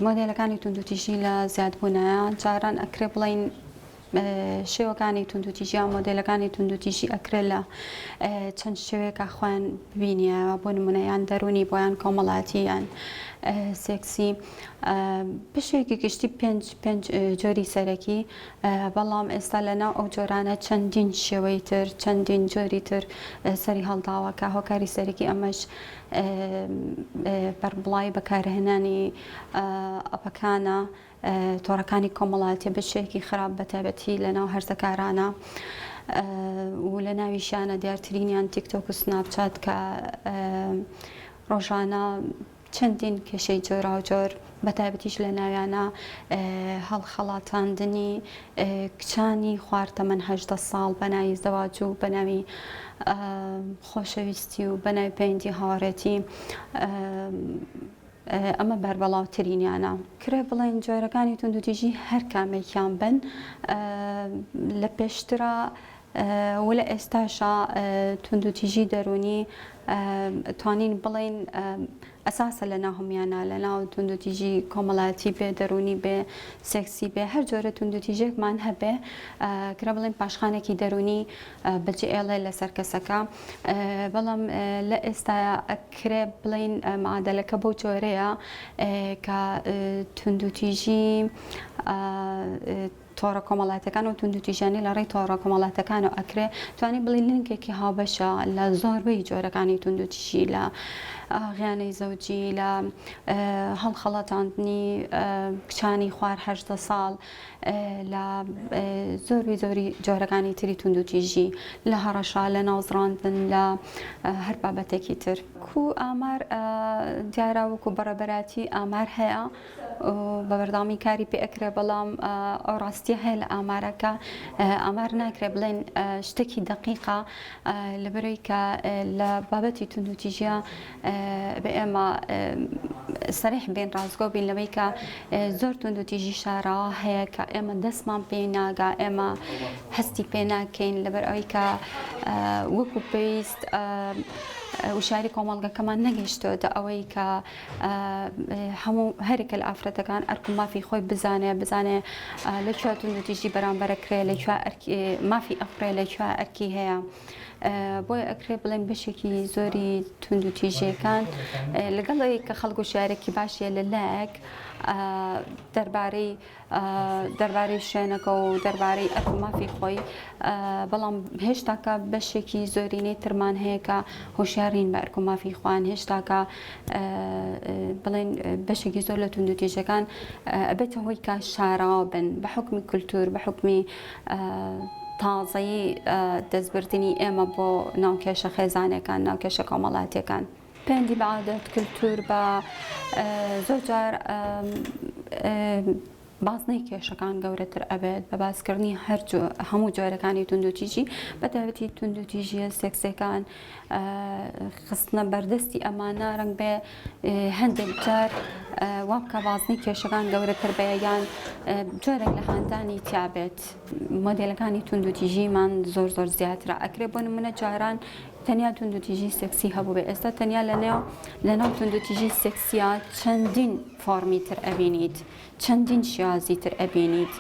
مۆدێلەکانی توندوتیژی لە زیادبوونەیە جاران ئەکرێ بڵین شێوەکانی توندوتیژیان مۆدێلەکانی توندوتیژی ئەکرێت لە چەند شێوەیەکە خۆیان ببینیەوە بۆ نمونەیان دەرونی بۆیان کۆمەڵاتییان سێکسی پشێکی گشتی پێنج جۆری سەرەکی بەڵام ئێستا لەناو ئەو جۆرانە چەندین شێوەی تر چەندین جۆری تر سەری هەڵداوە کە هۆکاری سەرەکی ئەمەش بەربڵای بەکارهێنانی ئەپەکانە تۆڕەکانی کۆمەڵاتی بە شێوەیەکی خراپ بەتایبەتی لەناو هەرزەکارانە و لە ناویشانە دیارترینیان تیکتۆک و سناپچات کە ڕۆژانە چەندین کێشەی جۆرا و جۆر بەتایبەتیش لە ناویانە هەڵخەڵاتاندنی کچانی خواردەمەند 18 ساڵ بە ناوی زەواج و بە ناوی خۆشەویستی و بە ناوی پەیوەندی هاوڕێتی ئەمە بەربەڵاوترینیانە کرێ بڵێن جۆرەکانی توندوتیژی هەر کامێکیان بن لە پێشترە و لە ئێستاشە توندوتیژی دەرونی توانین بڵێن ئەساسە لە ناوهەمیانە لە ناو توندوتیژی کۆمەڵاتی بێ دەرونی بێ سێکسی بێ هەر جۆرە توندوتیژێکمان هەبێ کرا بڵێن پاشخانێکی دەرونی بەجێ ئێڵێ لەسەر کەسەکە بەڵام لە ئێستاە ئەکرێ بڵێن معادلەکە بەو جۆرەیە کە توندوتیژی تۆڕە کۆمەڵاتەکان و توندوتیژانی لە ڕێی تۆڕە کۆمەڵاتەکانەوە ئەکرێ توانی بڵێ لینکێکی هاوبەشە لە زۆربەی جۆرەکانی توندوتیژی لە ئاغیانەی زەوجی لە هەڵخەڵەتاندنی کچانی خوار 18 ساڵ لە زۆری جۆرەکانی تری توندوتیژی لە هەڕەشە لە ناوزڕاندن لە هەر بابەتێکی تر کو ئامار دیارە وەکو بەڕێبەراتی ئامار هەیە بە بەردامی کاری پێ ئەکرێ بەڵام ئەو ڕاستی هەیە لە ئامارەکە ئامار ناکرێ بڵێن شتێکی دقیقە لەبەرەوەی کە لە بابەتی توندوتیژیە بە ئێمە سەریح بین ڕازگۆ بین لەوەی کە زۆر توندوتیژی شاراوە هەیە کە ئێمە دەستمان پێ ناگا ئێمە هەستی پێ ناکەین لەبەر ئەوەی کە وەکو پێویست وشاری کۆمەڵگەکەمان نەگەیشتۆتە ئەوەی کە هەموو هەرێکە لە ئافرەتەکان ئەرک و مافی خۆی بزانێ لەکوێ توندوتیژی بەرامبەرەکرێ لەکوێ مافی ئەفرێ لەکوێ ئەرکی هەیە بۆیە ئەکرێ بڵێن بەشێکی زۆری توندوتیژیەکان لەگەڵەوەی کە خەڵک و شارێکی باشیە لەلایەک دەربارەی شوێنەکە و دەربارەی ئەرک و مافی خۆی بەڵام هێشتاکە بەشێکی زۆرینەی ترمان هەیە کە هۆشیارین بە ئەرک و مافی خۆیان هێشتاکە بڵێن بەشێکی زۆر لە توندوتیژەکان ئەبێتە هۆی کە شاراوە بن بە حوکمی کولتور بە حوکمی تازەیی دەستبردنی ئێمە بۆ ناوکێشە خێزانەکان ناوکێشە کۆمەڵاتیەکان پەیوەندی بە عادەت کولتور بە زۆر جار بازنەی کێشەکان گەورەتر ئەبێت بە باسکردنی هەموو جۆرەکانی توندوتیژی بەتایبەتی توندوتیژیە سێکسەکان خستنە بەردەستی ئەمانە ڕەنگ بێ هەندێک جار وا بکە بازنەی کێشەکان گەورەتر بێ یان جۆرێک لە هاندانی تیابێت مۆدێلەکانی توندوتیژیمان زۆر زیاترە ئەکرێ بۆ نمونە جاران تەنیا توندوتیژی سێکسی هەبوو بێ ئێستا تەنیا لەناو توندوتیژی سێکسیە چەندین فۆرمی تر ئەبینیت چەندین شیازی تر ئەبینیت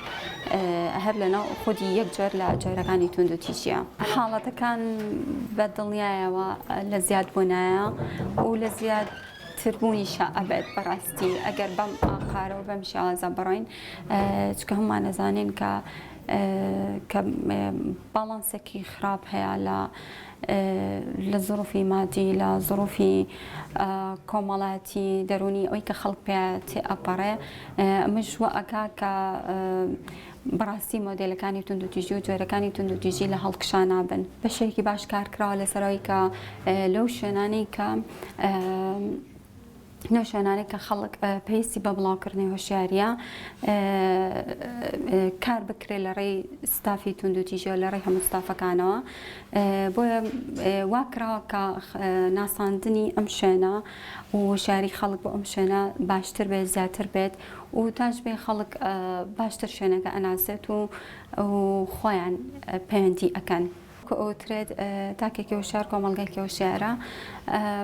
هەر لەناو خودی یەک جۆر لە جۆرەکانی توندوتیژیە حاڵەتەکان بە دڵنیایەوە لە زیادبوونایە و لە زیاد تربوونیشە ئەبێت بەڕاستی ئەگەر بەم ئاقارە و بەم شیازە بڕۆین چکە هەمومان نەزانین کە باڵانسێکی خراپ هەیە لە زۆرفی مادی لە زۆرفی کۆمەڵاتی دەرونی ئەوەی کە خەڵک پێ تێ ئەپەڕێ ئەمەش وە ئەکا کە بەڕاستی مۆدێلەکانی توندوتیژی و جۆرەکانی توندوتیژی لە هەڵکشانە بن بەشێکی باش کارکراوە لەسەرەوەی کە لەو شوێنانەی کە نەشانانێک کە خەڵک پێویستی بە بڵاوکردنی هۆشیاریە کار بکرێت لە ڕێی ستافی توندوتیژی و لە ڕێی هەموو ستافەکانەوە بۆیە وا کراوە کە ناساندنی ئەم شوێنە و هۆشیاری خەڵک بۆ ئەم شوێنە باشتر بێت زیاتر بێت و تاش بێ خەڵک باشتر شوێنەکە ئەناسێت و خۆیان پەیوەندی ئەکەن بکە ئەوترێت تاکێکی هۆشیار کۆمەڵگەیەکی هۆشیارە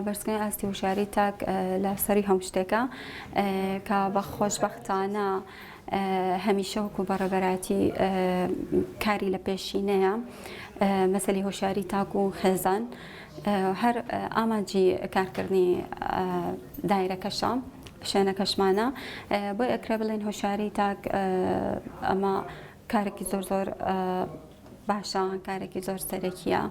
بەرزکردنی ئاستی هۆشیاری تاک لەسەری هەموو شتێکە کە بە خۆشبەختانە هەمیشە وەکو بەڕێوەبەراتی کاری لە پێشینەیە مەسەلی هۆشیاری تاک و خێزان هەر ئامانجی کارکردنی دایرەکەشە شوێنەکەشمانە بۆی ئەکرێ بڵێن هۆشیاری تاک ئەمە کارێکی زۆر باشە کارێکی زۆر سەرەکیە